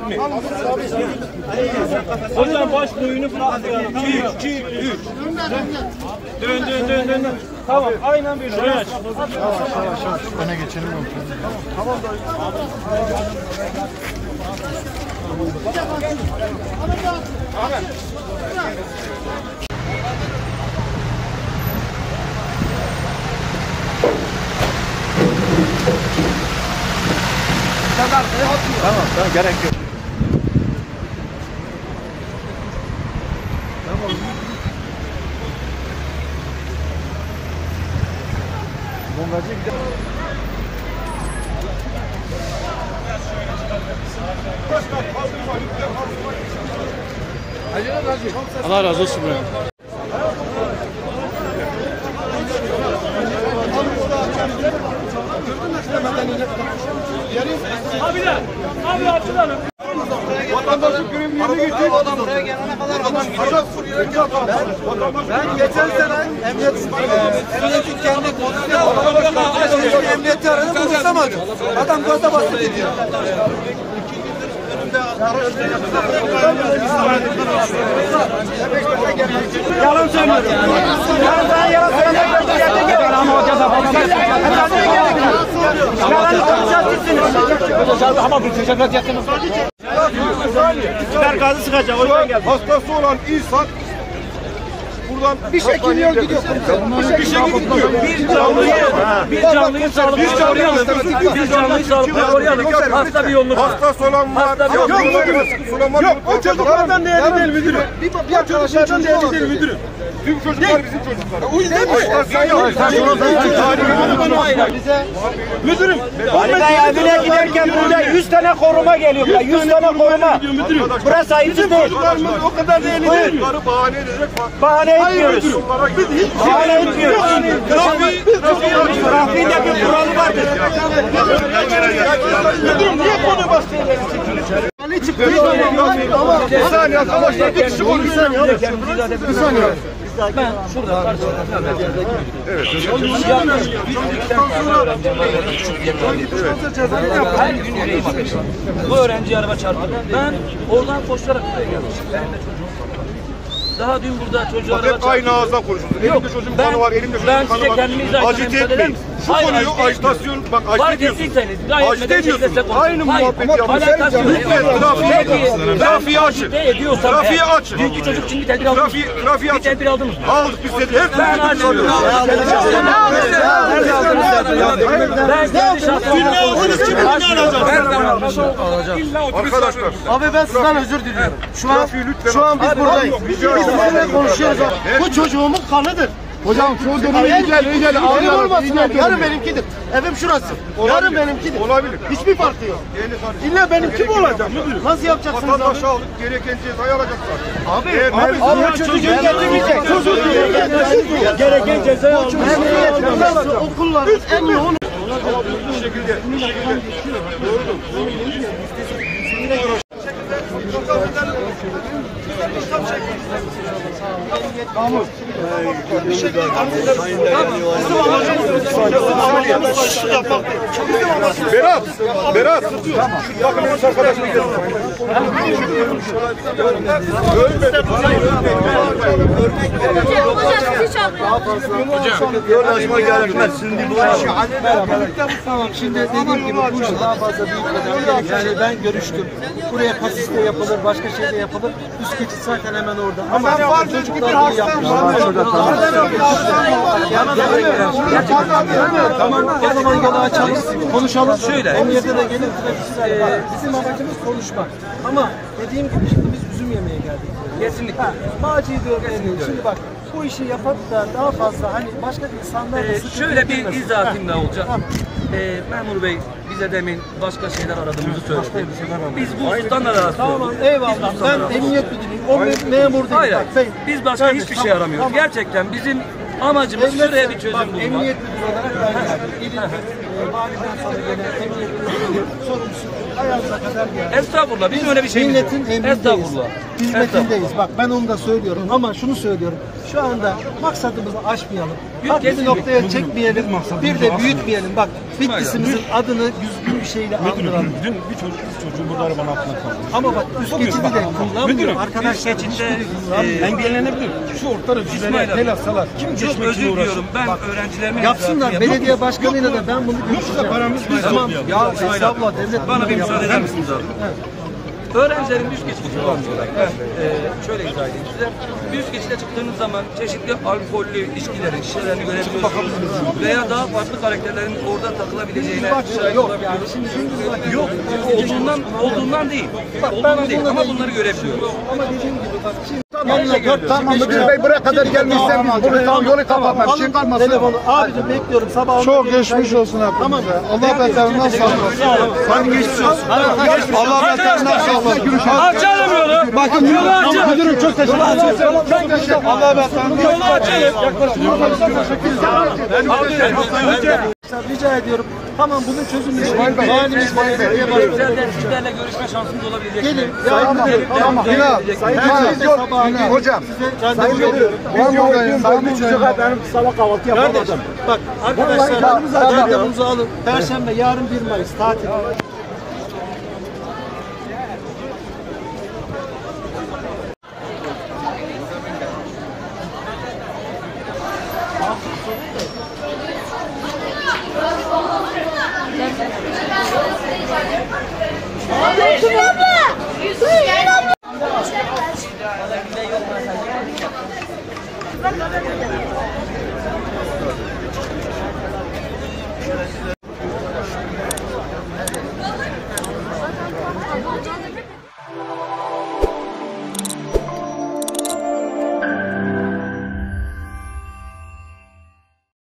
mi? Hocam baş boyunu bırak. 2, 3. Dön. Tamam, aynen böyle. Şuraya aç. Yavaş. Öne geçelim. Tamam da. Tamam, gerek yok. Tamam. Bombacı gidelim. Allah razı olsun. Abi açılalım. Vatandaşlık görevini yerine getirip adam buraya gelene kadar ben geçen sene emniyetin kendi konusunda emniyeti aradım buluşamadım. Adam gaza bastı gidiyor. Yalan söylüyorum. Ben yalan söylüyorum. Ama o ceza falan ama bu teşekkür ederim. Biber gazı sıkacak. O yüzden geldi. Hastası olan insan buradan bir şekilde yol gidiyor. Bir şekilde gidiyor. Bir canlıyı sağlıklı koruyalım. Hasta bir yolunu. Hastası olan var. Yok o çocuklardan değerli değil müdürüm. Bir çocuklardan değerli değil müdürüm. Tüm çocuklar bizim çocuklar. O yüzden müdürüm. Ben evine giderken burada 100 tane koruma geliyor. 100 tane koruma. Burası ayıpsız değil. O kadar değerli değil. Bahane ederek bahane etmiyoruz. Bahane etmiyoruz. Trafiğin de bir kuralı vardır. müdürüm niye konu başlıyor? Bir saniye arkadaşlar bir kişi konuşuyor. Bir saniye. Ben şurada karşıda. Evet. Her gün yüreğim akıyor. Bu öğrenci araba çarptı. Ben oradan koşarak buraya geldim. Benim de çocuğum var. Daha dün burada çocuğu araba çarptı. Aynı ağızdan konuşuyorsun. Elimde çocuğun kanı var, elimde çocuğun kanı var. Acite etmeyin. Şu konuyu ajitasyon, bak acite ediyorsun. Acite ediyorsun. Aynı muhabbeti yapıyorsun. Lütfen trafiği açın. Trafiği açın. Dünkü çocuk için bir tedbir aldınız mı? Trafiği açın. Bir tedbir aldınız mı? Aldık biz tedbir. Ben açmıyorum. Ben kendi şahsım. Arkadaşlar. Abi ben sizden özür diliyorum. Şu an biz buradayız. Biz sizinle konuşuyoruz. Bu çocuğumun kanıdır. Hocam şu dönemi iyice Benim olmasın yani. Yarın benimkidir. Evim şurası. Yarın benimkidir. Olabilir. Hiçbir farkı yok. İlla benimki mi olacak müdürüm? Nasıl yapacaksınız abi? Vatandaşa aldık, gereken cezayı alacaklar. Abi çocuğu getirmeyecek. Çocuğu getirmeyecek. Gereken cezayı almış. Okulların en yoğun. Bu şekilde. Doğrudur. Berat. Bakın bu arkadaşım gelin. Yollaşma gerekmez. Şimdi bu tamam. Şimdi dediğim gibi bu işi daha fazla büyütmeden yani ben görüştüm. Buraya pasiste yapılır, başka şeyde yapılır. Üst geçit zaten hemen orada. Ama çocuklar bunu yapmışlar. Tamam. O zaman yolu açalım. Konuşalım. Şöyle. Emniyete de gelir. Bizim amacımız konuşmak. Ama dediğim gibi şimdi biz üzüm yemeye geldik. Kesinlikle. Bağcıyı öğrenelim. Şimdi bak bu işi yapıp da daha fazla hani başka insanlar da Şöyle bir izahatım da olacak. Memur Bey bize demin başka şeyler aradığımızı söyledi. Biz bu husustan ararız. Tamam eyvallah. Ben emniyet müdürüyüm. O memur değil. Hayır. Bak, ben, Biz başka hiçbir şey aramıyoruz. Gerçekten bizim amacımız şuraya bir çözüm bulmak. Emniyet müdürü olarak ben geldim. Validen sonra gelen emniyet müdürü sorumlusu ayağımıza kadar geldi. Estağfurullah. Bizim öyle bir şeyimiz yok. Milletin emrindeyiz. Estağfurullah. Hizmetindeyiz. Bak ben onu da söylüyorum ama şunu söylüyorum. Şu anda maksadımızı aşmayalım. Farklı bir noktaya çekmeyelim. Bir de büyütmeyelim. Bak Bitlis'imizin adını düzgün bir şeyle andıralım. Dün bir çocuğun burada arabanın altında kaldı. Ama bak üst geçidi de kullanmıyor. Arkadaşlar Engellenebilir. Şu ortada düzene el atsalar. Kim Çok geçmek özür için uğraşır? diliyorum. Ben öğrencilerime yapsınlar. Belediye başkanıyla da ben bunu görüşeceğim. Paramız biz Tamam yok ya estağfurullah devlet. Bana bir müsaade eder misiniz abi? Öğrencilerin üst geçidi kullanmıyorlar. Ben şöyle izah edeyim size. Üst geçide çıktığınız zaman çeşitli alkollü içkilerin, şişelerini görebiliyorsunuz. Veya daha farklı karakterlerin orada takılabileceğine şahit olabiliyoruz. Yok, olduğundan değil. Olduğundan değil ama bunları görebiliyoruz. Ama dediğim gibi bak şimdi Tamam Müdür Bey buraya kadar gelmişsen biz bunu tam yolu kapatmak için kalmasın. telefonu abicim bekliyorum sabah. Çok geçmiş olsun hepimize. Tamam. Allah beterinden sağlasın. Sen geçmiş olsun. Allah beterinden sağlasın. Açalım yolu. Bakın Yolu açalım. müdürüm çok teşekkür ederim. Allah beterinden Yolu açalım. Rica ediyorum. Tamam bunun çözümü için valimiz Sizlerle görüşme şansımız olabilecek. gelin. Tamam. Hocam. Benim sabah kahvaltı yapamadım. Bak arkadaşlar randevunuzu alın. Perşembe yarın 1 Mayıs tatil.